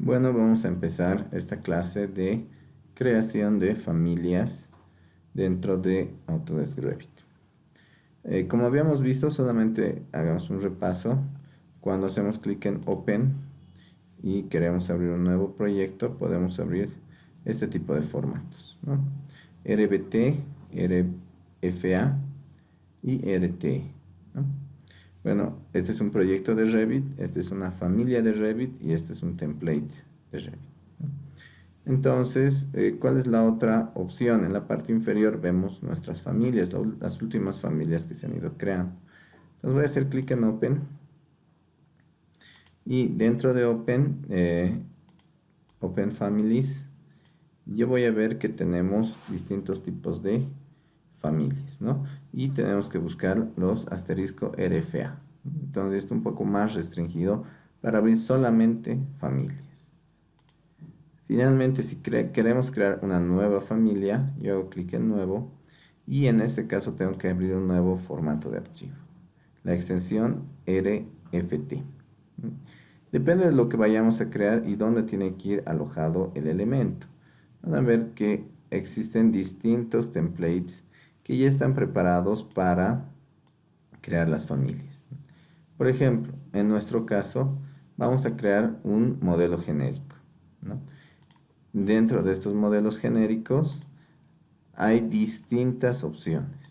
Bueno, vamos a empezar esta clase de creación de familias dentro de Autodesk Revit. Como habíamos visto, solamente hagamos un repaso. Cuando hacemos clic en Open y queremos abrir un nuevo proyecto, podemos abrir este tipo de formatos, ¿no? RBT, RFA y RT, ¿no? Bueno, este es un proyecto de Revit, este es una familia de Revit y este es un template de Revit, ¿no? Entonces, ¿cuál es la otra opción? En la parte inferior vemos nuestras familias, las últimas familias que se han ido creando. Entonces voy a hacer clic en Open y dentro de Open Families, yo voy a ver que tenemos distintos tipos de familias, ¿no? Y tenemos que buscar los asterisco RFA. Entonces esto es un poco más restringido para abrir solamente familias. Finalmente, si queremos crear una nueva familia, yo hago clic en nuevo y en este caso tengo que abrir un nuevo formato de archivo. La extensión RFT. Depende de lo que vayamos a crear y dónde tiene que ir alojado el elemento. Van a ver que existen distintos templates que ya están preparados para crear las familias. Por ejemplo, en nuestro caso, vamos a crear un modelo genérico, ¿no? Dentro de estos modelos genéricos hay distintas opciones.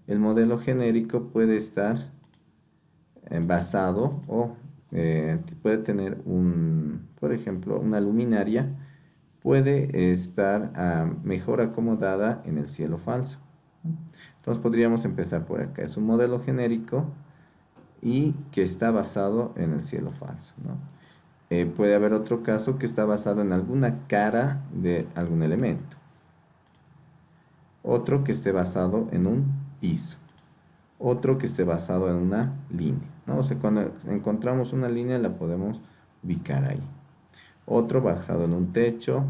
El modelo genérico puede estar basado o puede tener por ejemplo, una luminaria puede estar mejor acomodada en el cielo falso. Entonces podríamos empezar por acá. Es un modelo genérico y que está basado en el cielo falso, ¿no? Puede haber otro caso que está basado en alguna cara de algún elemento. Otro que esté basado en un piso. Otro que esté basado en una línea, ¿no? O sea, cuando encontramos una línea la podemos ubicar ahí. Otro basado en un techo,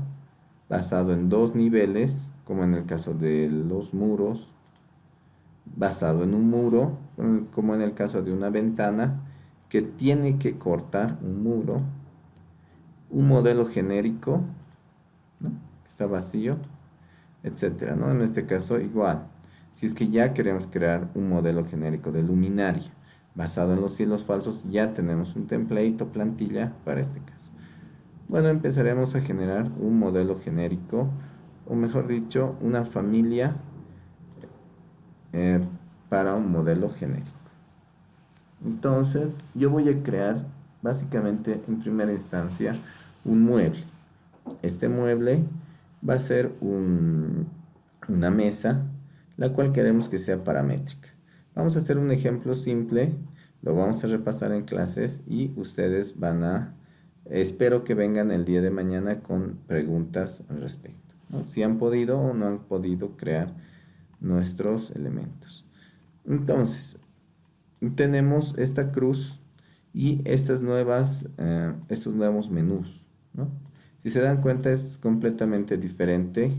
basado en dos niveles, como en el caso de los muros, basado en un muro, como en el caso de una ventana que tiene que cortar un muro, un modelo genérico, ¿no? Está vacío, etcétera, ¿no? En este caso igual, si es que ya queremos crear un modelo genérico de luminaria basado en los cielos falsos, ya tenemos un template o plantilla para este caso. Bueno, empezaremos a generar un modelo genérico, o mejor dicho, una familia para un modelo genérico. Entonces, yo voy a crear básicamente en primera instancia un mueble. Este mueble va a ser una mesa, la cual queremos que sea paramétrica. Vamos a hacer un ejemplo simple, lo vamos a repasar en clases y ustedes espero que vengan el día de mañana con preguntas al respecto, ¿no? Si han podido o no han podido crear nuestros elementos. Entonces, tenemos esta cruz y estos nuevos menús, ¿no? Si se dan cuenta es completamente diferente,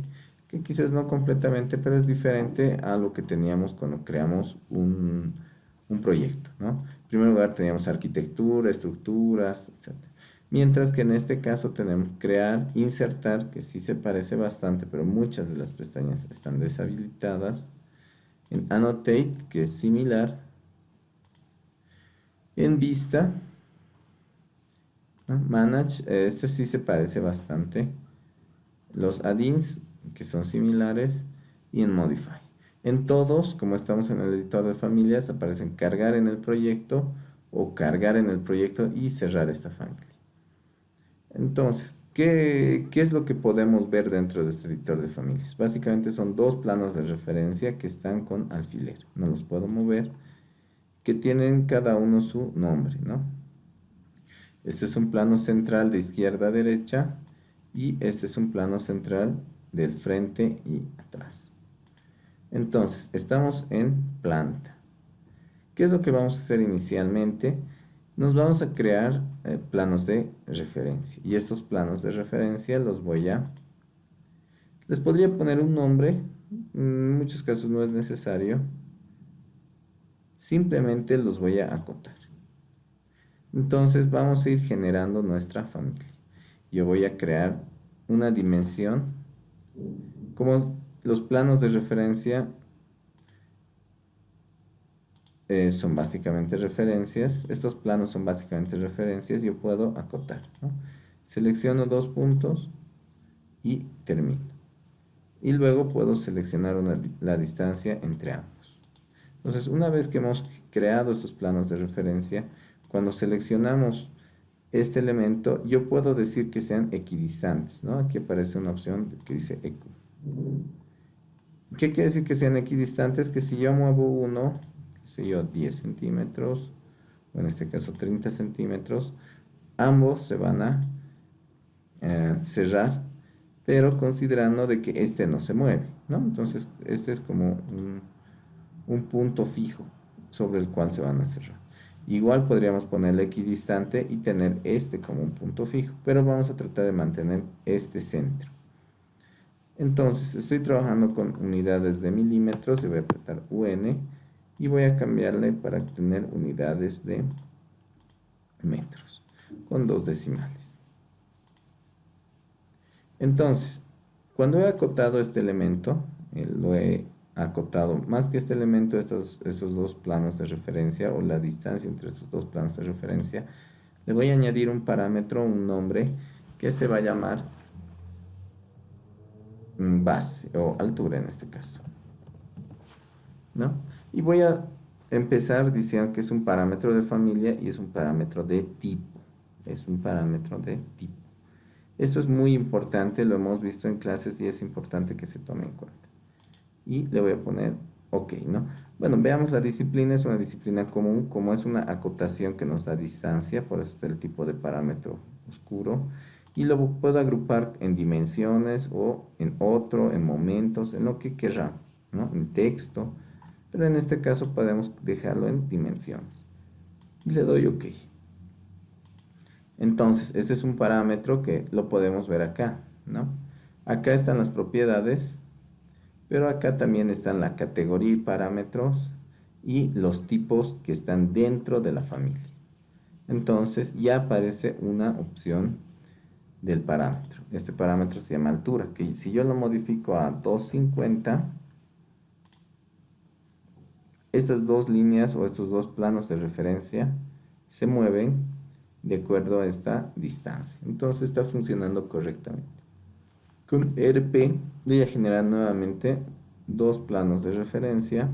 que quizás no completamente, pero es diferente a lo que teníamos cuando creamos un proyecto, ¿no? En primer lugar teníamos arquitectura, estructuras, etc. Mientras que en este caso tenemos crear, insertar, que sí se parece bastante, pero muchas de las pestañas están deshabilitadas. En Annotate, que es similar. En Vista, ¿no? Manage, este sí se parece bastante. Los add-ins, que son similares, y en Modify. En todos, como estamos en el editor de familias, aparecen cargar en el proyecto o cargar en el proyecto y cerrar esta familia. Entonces, ¿qué es lo que podemos ver dentro de este editor de familias? Básicamente son dos planos de referencia que están con alfiler. No los puedo mover, que tienen cada uno su nombre, ¿no? Este es un plano central de izquierda a derecha y este es un plano central del frente y atrás. Entonces, estamos en planta. ¿Qué es lo que vamos a hacer inicialmente? Nos vamos a crear planos de referencia. Y estos planos de referencia les podría poner un nombre, en muchos casos no es necesario. Simplemente los voy a acotar. Entonces vamos a ir generando nuestra familia. yo voy a crear una dimensión. Como los planos de referencia son básicamente referencias, estos planos son básicamente referencias, yo puedo acotar, ¿no? Selecciono dos puntos y termino. Y luego puedo seleccionar la distancia entre ambos. Entonces, una vez que hemos creado estos planos de referencia, cuando seleccionamos este elemento, yo puedo decir que sean equidistantes, ¿no? Aquí aparece una opción que dice equi. ¿Qué quiere decir que sean equidistantes? Que si yo muevo uno, qué sé yo, 10 centímetros, o en este caso 30 centímetros, ambos se van a cerrar, pero considerando de que este no se mueve, ¿no? Entonces, este es como un punto fijo sobre el cual se van a cerrar. Igual podríamos ponerle equidistante y tener este como un punto fijo, pero vamos a tratar de mantener este centro. Entonces, estoy trabajando con unidades de milímetros y voy a apretar UN y voy a cambiarle para tener unidades de metros con 2 decimales. Entonces, cuando he acotado este elemento, lo he acotado más que este elemento, esos dos planos de referencia o la distancia entre estos dos planos de referencia, le voy a añadir un parámetro, un nombre que se va a llamar base o altura en este caso, ¿no? Y voy a empezar diciendo que es un parámetro de familia y es un parámetro de tipo. Es un parámetro de tipo. Esto es muy importante, lo hemos visto en clases y es importante que se tome en cuenta. Y le voy a poner OK, ¿no? Bueno, veamos la disciplina, es una disciplina común, como es una acotación que nos da distancia, por eso está el tipo de parámetro oscuro. Y lo puedo agrupar en dimensiones o en otro, en momentos, en lo que queramos, ¿no? En texto, pero en este caso podemos dejarlo en dimensiones. Y le doy OK. Entonces, este es un parámetro que lo podemos ver acá, ¿no? Acá están las propiedades, pero acá también están la categoría y parámetros y los tipos que están dentro de la familia. Entonces, ya aparece una opción del parámetro. Este parámetro se llama altura, que si yo lo modifico a 250, estas dos líneas o estos dos planos de referencia se mueven de acuerdo a esta distancia. Entonces está funcionando correctamente. Con RP voy a generar nuevamente dos planos de referencia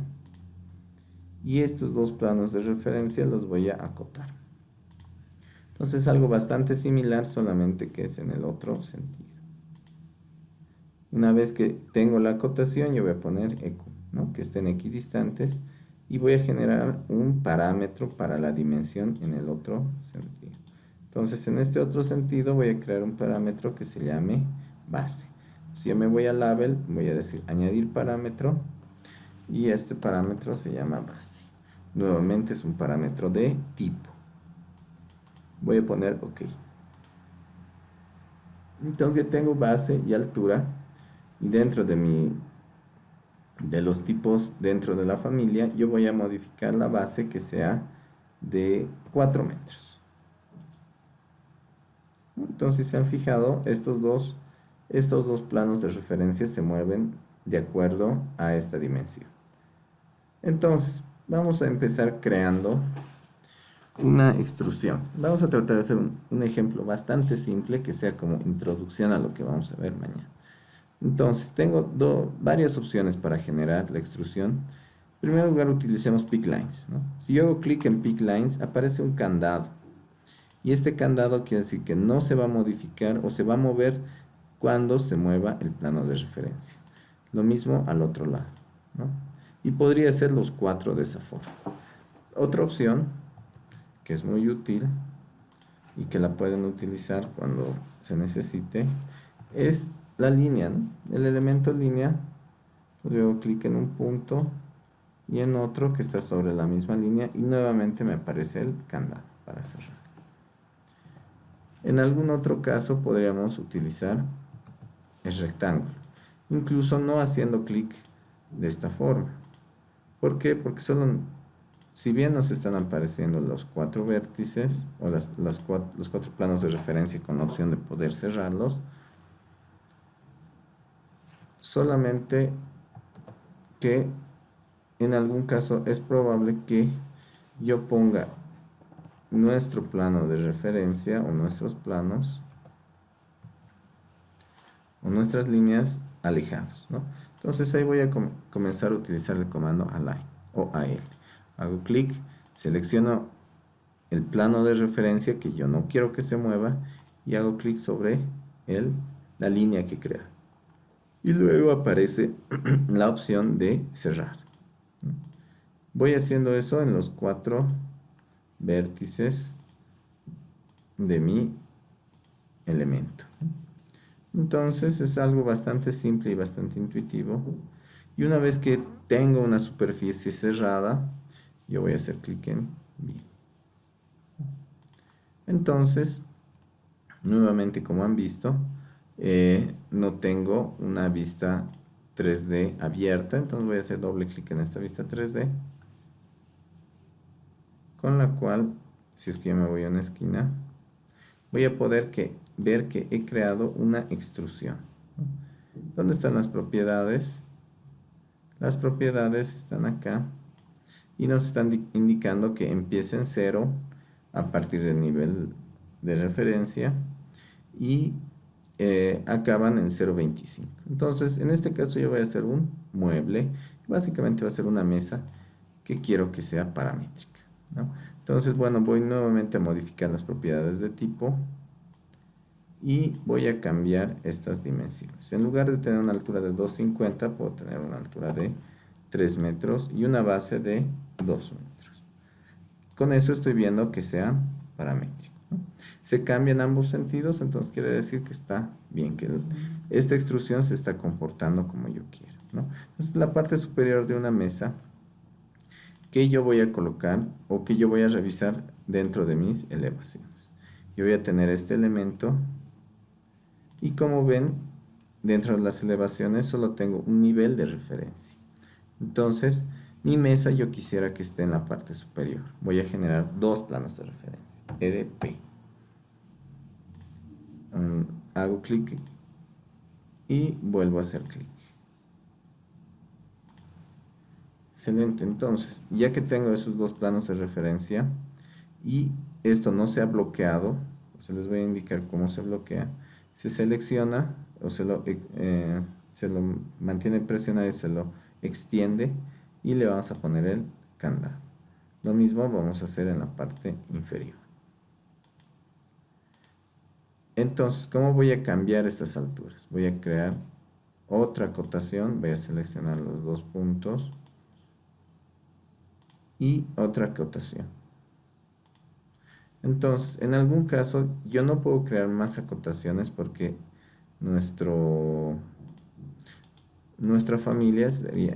y estos dos planos de referencia los voy a acotar. Entonces algo bastante similar, solamente que es en el otro sentido. Una vez que tengo la acotación, yo voy a poner equo, ¿no? Que estén equidistantes, y voy a generar un parámetro para la dimensión en el otro sentido. Entonces en este otro sentido voy a crear un parámetro que se llame base. Si yo me voy a label, voy a decir añadir parámetro, y este parámetro se llama base. Nuevamente es un parámetro de tipo. Voy a poner OK. Entonces ya tengo base y altura, y dentro de los tipos dentro de la familia, yo voy a modificar la base que sea de 4 metros. Entonces, se han fijado, estos dos planos de referencia se mueven de acuerdo a esta dimensión. Entonces, vamos a empezar creando una extrusión. Vamos a tratar de hacer un ejemplo bastante simple que sea como introducción a lo que vamos a ver mañana. Entonces, tengo varias opciones para generar la extrusión. En primer lugar, utilicemos Pick Lines, ¿no? Si yo hago clic en Pick Lines, aparece un candado. Y este candado quiere decir que no se va a modificar o se va a mover cuando se mueva el plano de referencia. Lo mismo al otro lado, ¿no? Y podría ser los 4 de esa forma. Otra opción, que es muy útil y que la pueden utilizar cuando se necesite, es la línea, ¿no? El elemento línea, yo hago clic en un punto y en otro que está sobre la misma línea y nuevamente me aparece el candado para cerrar. En algún otro caso podríamos utilizar el rectángulo, incluso no haciendo clic de esta forma. ¿Por qué? Porque solo si bien nos están apareciendo los 4 vértices o los 4 planos de referencia con la opción de poder cerrarlos, solamente que en algún caso es probable que yo ponga nuestro plano de referencia o nuestros planos o nuestras líneas alejados, ¿no? Entonces ahí voy a comenzar a utilizar el comando align o AL. Hago clic, selecciono el plano de referencia que yo no quiero que se mueva y hago clic sobre la línea que crea. Y luego aparece la opción de cerrar. Voy haciendo eso en los 4 vértices de mi elemento. Entonces es algo bastante simple y bastante intuitivo. Y una vez que tengo una superficie cerrada, yo voy a hacer clic en bien. Entonces, nuevamente como han visto, no tengo una vista 3D abierta. Entonces voy a hacer doble clic en esta vista 3D. Con la cual, si es que yo me voy a una esquina, voy a poder ver que he creado una extrusión. ¿Dónde están las propiedades? Las propiedades están acá y nos están indicando que empieza en 0 a partir del nivel de referencia y acaban en 0.25. Entonces, en este caso yo voy a hacer un mueble. Básicamente va a ser una mesa que quiero que sea paramétrica, ¿no? Entonces, bueno, voy nuevamente a modificar las propiedades de tipo y voy a cambiar estas dimensiones. En lugar de tener una altura de 2.50, puedo tener una altura de 3 metros y una base de 2 metros. Con eso estoy viendo que sea paramétrico, ¿no? Se cambia en ambos sentidos, entonces quiere decir que está bien, que esta extrusión se está comportando como yo quiero, ¿no? Entonces, la parte superior de una mesa que yo voy a colocar o que yo voy a revisar dentro de mis elevaciones. Yo voy a tener este elemento y como ven, dentro de las elevaciones solo tengo un nivel de referencia. Entonces, mi mesa yo quisiera que esté en la parte superior. Voy a generar 2 planos de referencia, EDP. Hago clic y vuelvo a hacer clic. Excelente, entonces, ya que tengo esos 2 planos de referencia y esto no se ha bloqueado, se les voy a indicar cómo se bloquea. Se selecciona o se lo mantiene presionado y se lo extiende y le vamos a poner el candado. Lo mismo vamos a hacer en la parte inferior. Entonces, ¿cómo voy a cambiar estas alturas? Voy a crear otra acotación, voy a seleccionar los 2 puntos y otra acotación. Entonces, en algún caso, yo no puedo crear más acotaciones porque nuestra familia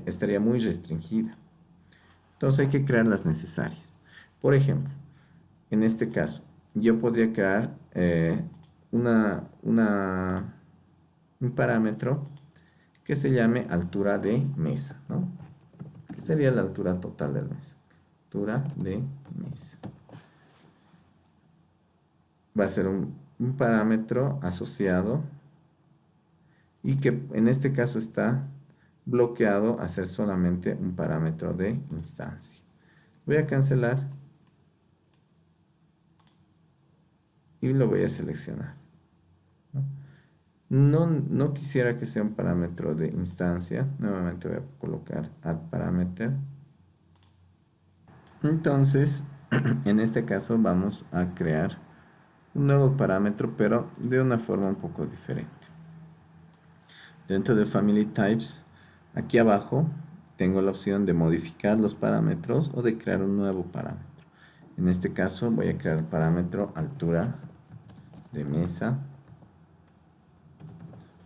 estaría muy restringida. Entonces hay que crear las necesarias. Por ejemplo, en este caso, yo podría crear un parámetro que se llame altura de mesa, ¿no? Que sería la altura total de la mesa. Altura de mesa. Va a ser un parámetro asociado y que en este caso está bloqueado a ser solamente un parámetro de instancia. Voy a cancelar y lo voy a seleccionar. No quisiera que sea un parámetro de instancia. Nuevamente voy a colocar add parameter. Entonces, en este caso vamos a crear un nuevo parámetro, pero de una forma un poco diferente. Dentro de Family Types, aquí abajo tengo la opción de modificar los parámetros o de crear un nuevo parámetro. En este caso voy a crear el parámetro altura de mesa.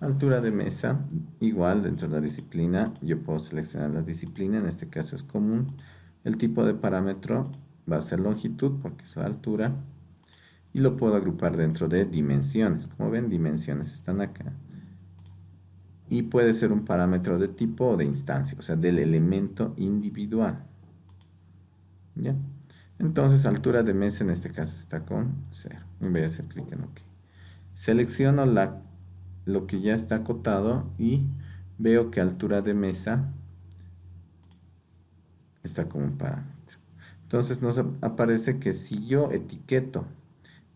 Altura de mesa, igual dentro de la disciplina, yo puedo seleccionar la disciplina, en este caso es común. El tipo de parámetro va a ser longitud porque es la altura. Y lo puedo agrupar dentro de dimensiones. Como ven, dimensiones están acá. Y puede ser un parámetro de tipo o de instancia, o sea, del elemento individual. ¿ya? Entonces, altura de mesa en este caso está con 0. Y voy a hacer clic en OK. Selecciono lo que ya está acotado y veo que altura de mesa está como un parámetro. Entonces nos aparece que si yo etiqueto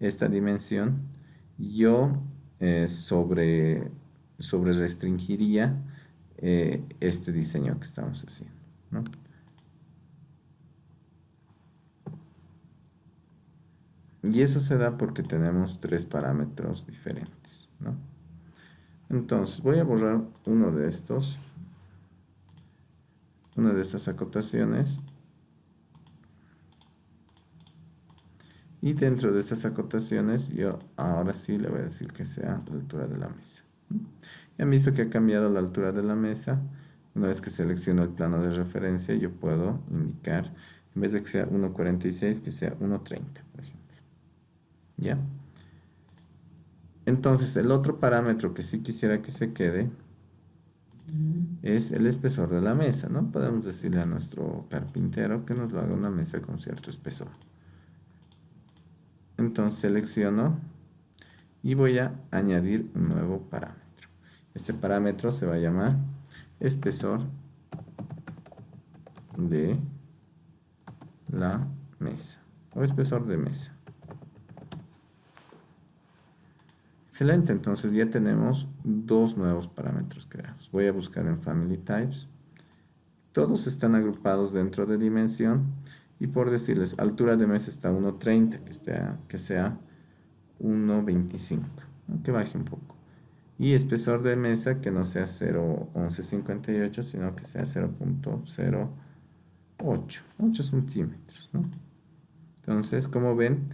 esta dimensión, yo sobre restringiría este diseño que estamos haciendo, ¿no? Y eso se da porque tenemos 3 parámetros diferentes, ¿no? Entonces voy a borrar una de estas acotaciones. Y dentro de estas acotaciones, yo ahora sí le voy a decir que sea la altura de la mesa. Ya han visto que ha cambiado la altura de la mesa. Una vez que selecciono el plano de referencia, yo puedo indicar, en vez de que sea 1.46, que sea 1.30, por ejemplo. ¿Ya? Entonces, el otro parámetro que sí quisiera que se quede es el espesor de la mesa, ¿no? Podemos decirle a nuestro carpintero que nos lo haga una mesa con cierto espesor. Entonces selecciono y voy a añadir un nuevo parámetro. Este parámetro se va a llamar espesor de la mesa o espesor de mesa. Excelente, entonces ya tenemos 2 nuevos parámetros creados. Voy a buscar en Family Types. Todos están agrupados dentro de dimensión y por decirles, altura de mesa está 1.30, que sea 1.25, ¿no? Que baje un poco. Y espesor de mesa que no sea 0.1158, sino que sea 0.08 centímetros, ¿no? Entonces, como ven,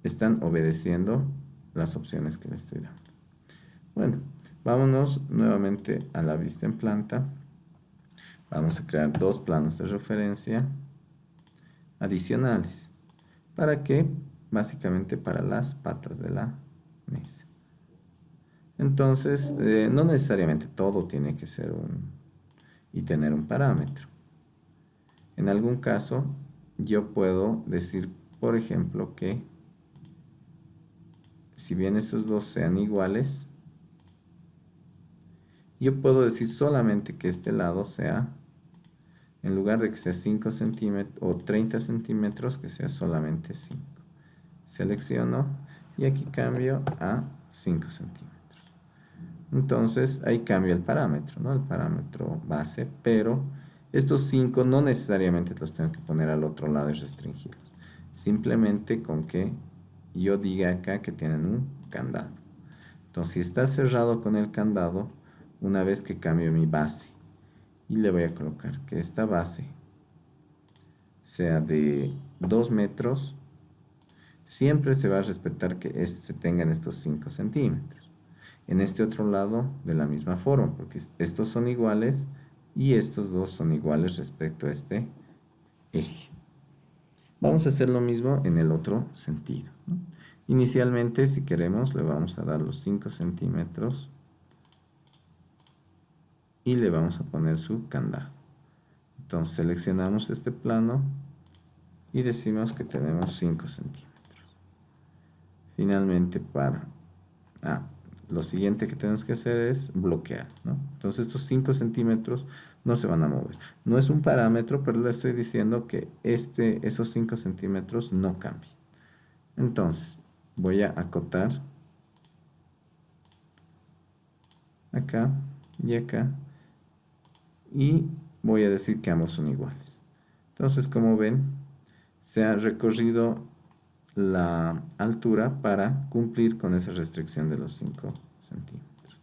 están obedeciendo las opciones que les estoy dando. Bueno, vámonos nuevamente a la vista en planta. Vamos a crear 2 planos de referencia adicionales. ¿Para qué? Básicamente para las patas de la mesa. Entonces, no necesariamente todo tiene que ser y tener un parámetro. En algún caso, yo puedo decir, por ejemplo, que si bien estos dos sean iguales, yo puedo decir solamente que este lado sea, en lugar de que sea 5 centímetros o 30 centímetros, que sea solamente 5. Selecciono y aquí cambio a 5 centímetros. Entonces ahí cambia el parámetro, ¿no? El parámetro base, pero estos 5 no necesariamente los tengo que poner al otro lado y restringirlos. Simplemente con que yo diga acá que tienen un candado. Entonces si está cerrado con el candado, una vez que cambio mi base y le voy a colocar que esta base sea de 2 metros, siempre se va a respetar que se tengan estos 5 centímetros. En este otro lado, de la misma forma, porque estos son iguales y estos dos son iguales respecto a este eje. Vamos a hacer lo mismo en el otro sentido, ¿no? Inicialmente, si queremos, le vamos a dar los 5 centímetros y le vamos a poner su candado. Entonces seleccionamos este plano y decimos que tenemos 5 centímetros. Finalmente, lo siguiente que tenemos que hacer es bloquear, ¿no? Entonces estos 5 centímetros no se van a mover. No es un parámetro, pero le estoy diciendo que esos 5 centímetros no cambien. Entonces voy a acotar acá y acá y voy a decir que ambos son iguales. Entonces, como ven, se ha recorrido la altura para cumplir con esa restricción de los 5 centímetros.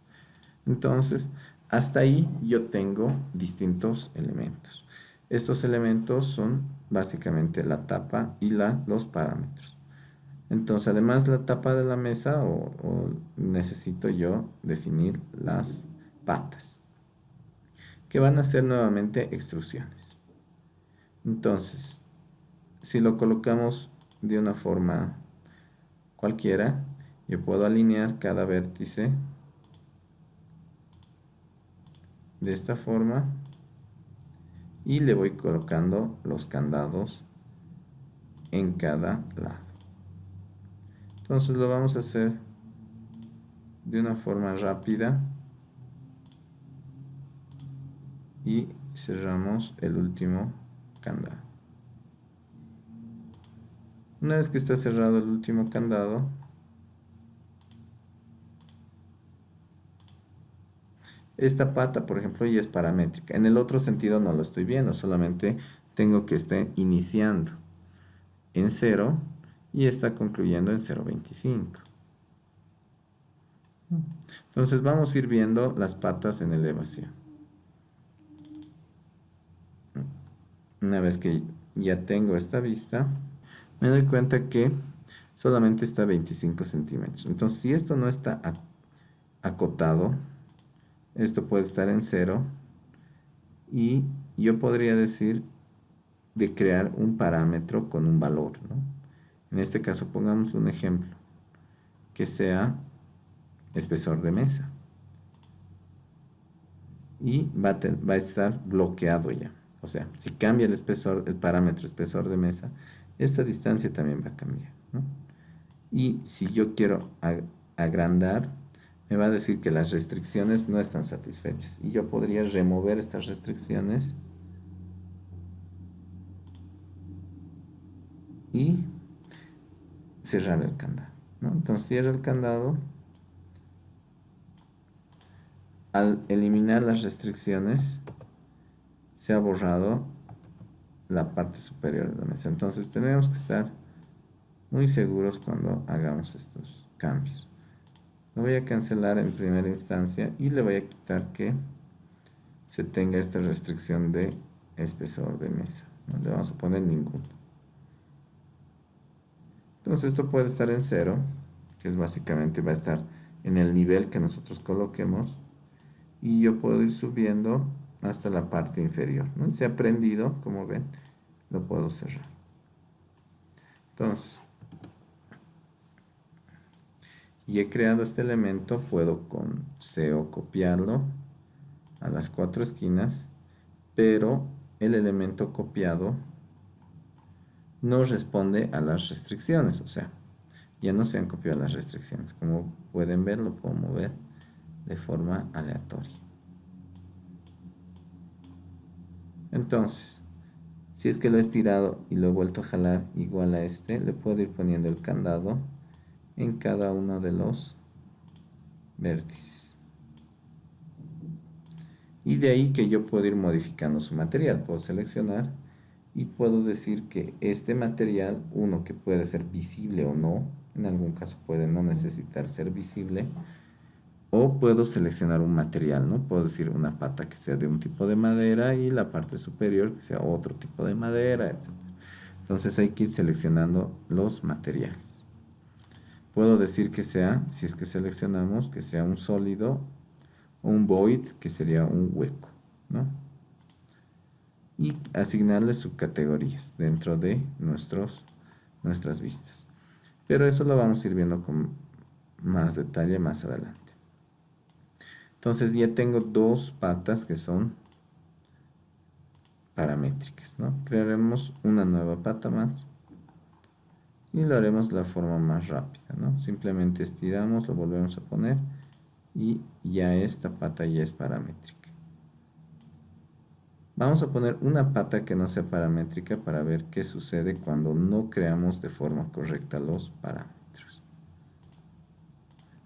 Entonces, hasta ahí yo tengo distintos elementos. Estos elementos son básicamente la tapa y los parámetros. Entonces, además la tapa de la mesa o necesito yo definir las patas, que van a ser nuevamente extrusiones. Entonces, si lo colocamos de una forma cualquiera, yo puedo alinear cada vértice de esta forma y le voy colocando los candados en cada lado. Entonces lo vamos a hacer de una forma rápida y cerramos el último candado. Una vez que está cerrado el último candado, esta pata, por ejemplo, ya es paramétrica. En el otro sentido no lo estoy viendo, solamente tengo que estar iniciando en 0 y está concluyendo en 0,25. Entonces vamos a ir viendo las patas en elevación. Una vez que ya tengo esta vista, me doy cuenta que solamente está a 25 centímetros. Entonces, si esto no está acotado, esto puede estar en 0 y yo podría decir de crear un parámetro con un valor, ¿no? En este caso, pongamos un ejemplo que sea espesor de mesa y va a estar bloqueado ya. O sea, si cambia el espesor, el parámetro espesor de mesa, esta distancia también va a cambiar, ¿no? Y si yo quiero agrandar, me va a decir que las restricciones no están satisfechas. Y yo podría remover estas restricciones y cerrar el candado, ¿no? Entonces cierro el candado. Al eliminar las restricciones, se ha borrado la parte superior de la mesa. Entonces tenemos que estar muy seguros cuando hagamos estos cambios. Lo voy a cancelar en primera instancia y le voy a quitar que se tenga esta restricción de espesor de mesa. No le vamos a poner ninguno. Entonces esto puede estar en 0, que es básicamente va a estar en el nivel que nosotros coloquemos, y yo puedo ir subiendo hasta la parte inferior, ¿no? Si ha prendido, como ven, lo puedo cerrar. Entonces, y he creado este elemento, puedo con CO copiarlo a las 4 esquinas, pero el elemento copiado no responde a las restricciones, o sea, ya no se han copiado las restricciones. Como pueden ver, lo puedo mover de forma aleatoria. Entonces, si es que lo he estirado y lo he vuelto a jalar igual a este, le puedo ir poniendo el candado en cada uno de los vértices. Y de ahí que yo puedo ir modificando su material. Puedo seleccionar y puedo decir que este material, uno que puede ser visible o no, en algún caso puede no necesitar ser visible, o puedo seleccionar un material, ¿no? Puedo decir una pata que sea de un tipo de madera y la parte superior que sea otro tipo de madera, etc. Entonces hay que ir seleccionando los materiales. Puedo decir que sea, si es que seleccionamos, que sea un sólido o un void, que sería un hueco, ¿no? Y asignarle subcategorías dentro de nuestras vistas. Pero eso lo vamos a ir viendo con más detalle más adelante. Entonces ya tengo dos patas que son paramétricas, ¿no? Crearemos una nueva pata más y lo haremos de la forma más rápida, ¿no? Simplemente estiramos, lo volvemos a poner y ya esta pata ya es paramétrica. Vamos a poner una pata que no sea paramétrica para ver qué sucede cuando no creamos de forma correcta los parámetros.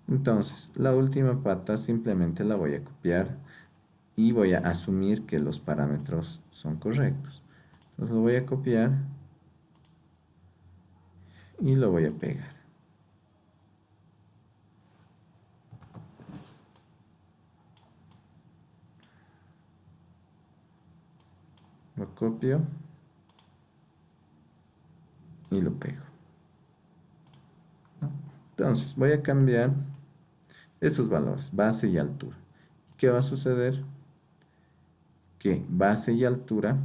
Entonces, la última pata simplemente la voy a copiar y voy a asumir que los parámetros son correctos. Entonces lo voy a copiar y lo voy a pegar. Lo copio y lo pego. Entonces voy a cambiar estos valores, base y altura. ¿Qué va a suceder? Que base y altura,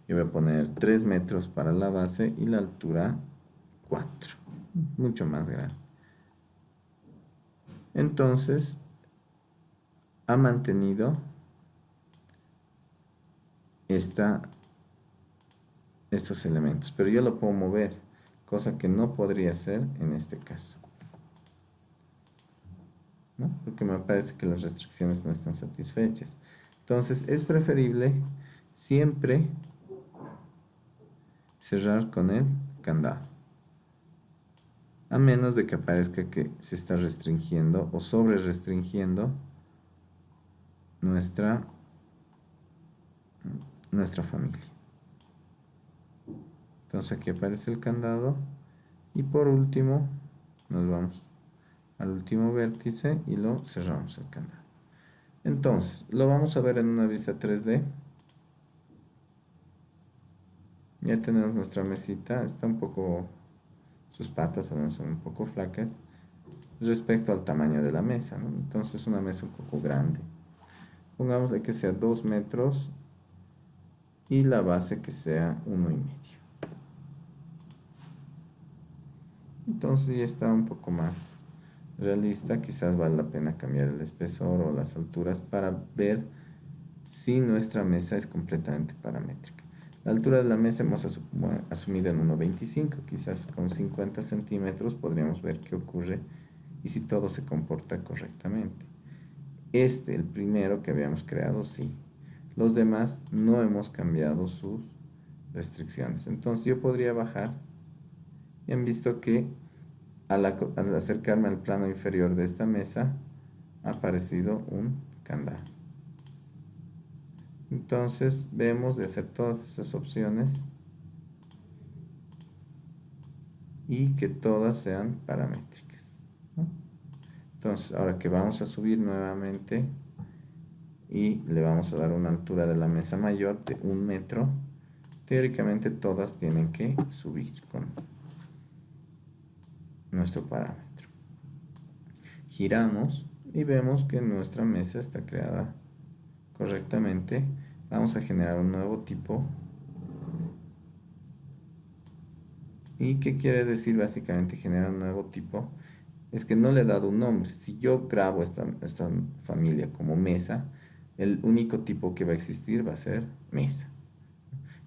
yo voy a poner 3 metros para la base y la altura 4, mucho más grande. Entonces, ha mantenido esta estos elementos, pero yo lo puedo mover, cosa que no podría hacer en este caso, ¿no? Porque me parece que las restricciones no están satisfechas. Entonces es preferible siempre cerrar con el candado, a menos de que aparezca que se está restringiendo o sobre restringiendo nuestra familia. Entonces aquí aparece el candado y por último nos vamos al último vértice y lo cerramos el candado. Entonces lo vamos a ver en una vista 3D. Ya tenemos nuestra mesita, está un poco, sus patas son un poco flacas respecto al tamaño de la mesa, ¿no? Entonces una mesa un poco grande. Pongámosle que sea 2 metros y la base que sea 1,5. Entonces ya está un poco más realista. Quizás vale la pena cambiar el espesor o las alturas para ver si nuestra mesa es completamente paramétrica. La altura de la mesa hemos asumido en 1,25. Quizás con 50 centímetros podríamos ver qué ocurre y si todo se comporta correctamente. El primero que habíamos creado, sí. Los demás no hemos cambiado sus restricciones. Entonces yo podría bajar y han visto que al acercarme al plano inferior de esta mesa ha aparecido un candado. Entonces vemos de hacer todas esas opciones y que todas sean paramétricas, ¿no? Entonces ahora que vamos a subir nuevamente y le vamos a dar una altura de la mesa mayor de 1 metro, teóricamente todas tienen que subir con nuestro parámetro. Giramos y vemos que nuestra mesa está creada correctamente. Vamos a generar un nuevo tipo. ¿Y qué quiere decir básicamente generar un nuevo tipo? Es que no le he dado un nombre. Si yo grabo esta familia como mesa, el único tipo que va a existir va a ser mesa.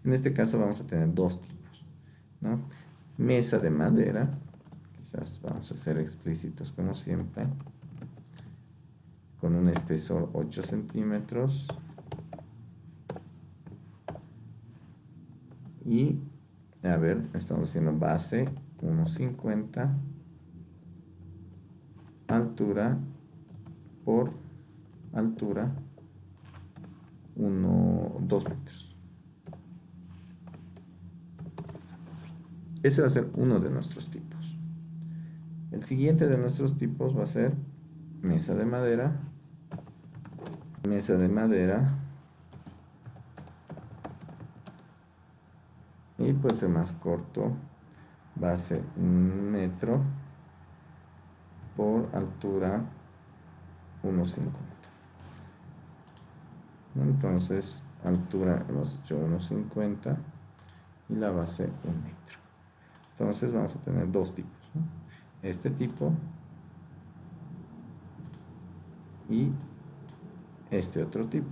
En este caso vamos a tener dos tipos, ¿no? Mesa de madera, quizás vamos a ser explícitos como siempre, con un espesor 8 centímetros y, a ver, estamos haciendo base 1,50, altura por altura 2 metros. Ese va a ser uno de nuestros tipos. El siguiente de nuestros tipos va a ser mesa de madera. Mesa de madera. Y pues el más corto va a ser 1 metro por altura 1,50. Entonces, altura hemos hecho 1,50 y la base 1 metro. Entonces vamos a tener dos tipos, ¿no? Este tipo y este otro tipo.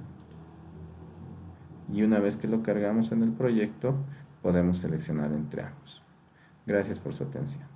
Y una vez que lo cargamos en el proyecto, podemos seleccionar entre ambos. Gracias por su atención.